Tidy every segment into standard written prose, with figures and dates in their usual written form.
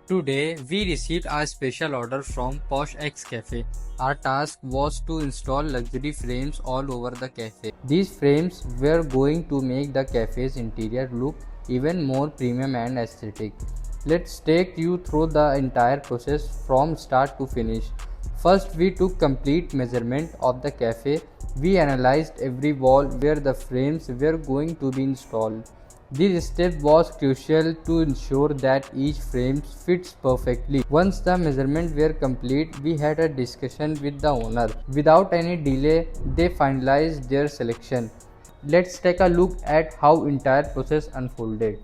Today, we received a special order from Posh X Café. Our task was to install luxury frames all over the cafe. These frames were going to make the cafe's interior look even more premium and aesthetic. Let's take you through the entire process from start to finish. First, we took complete measurement of the cafe. We analyzed every wall where the frames were going to be installed. This step was crucial to ensure that each frame fits perfectly. Once the measurements were complete, we had a discussion with the owner. Without any delay, they finalized their selection. Let's take a look at how entire process unfolded.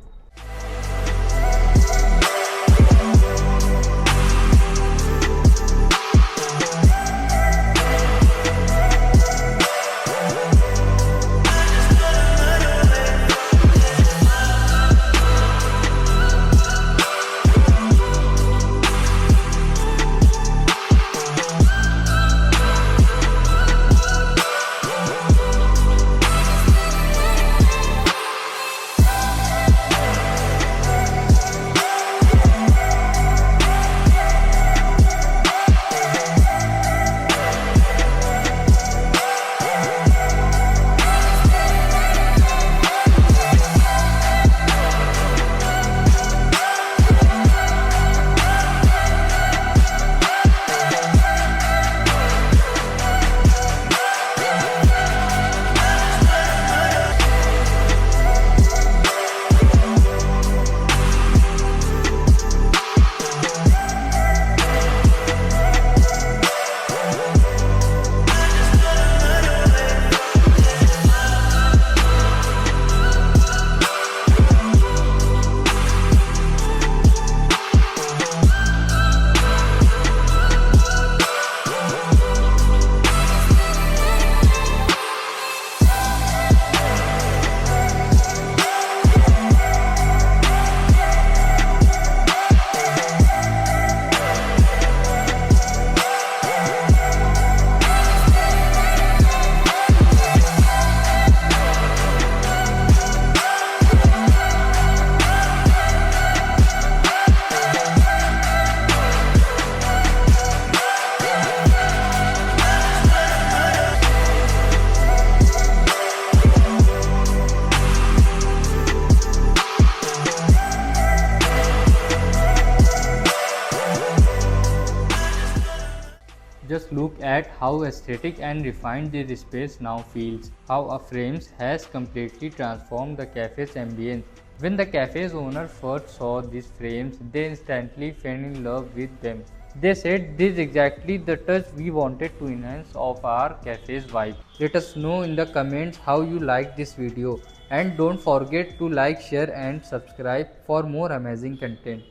Just look at how aesthetic and refined this space now feels, how a frames has completely transformed the cafe's ambience. When the cafe's owner first saw these frames, they instantly fell in love with them. They said this is exactly the touch we wanted to enhance of our cafe's vibe. Let us know in the comments how you liked this video, and don't forget to like, share and subscribe for more amazing content.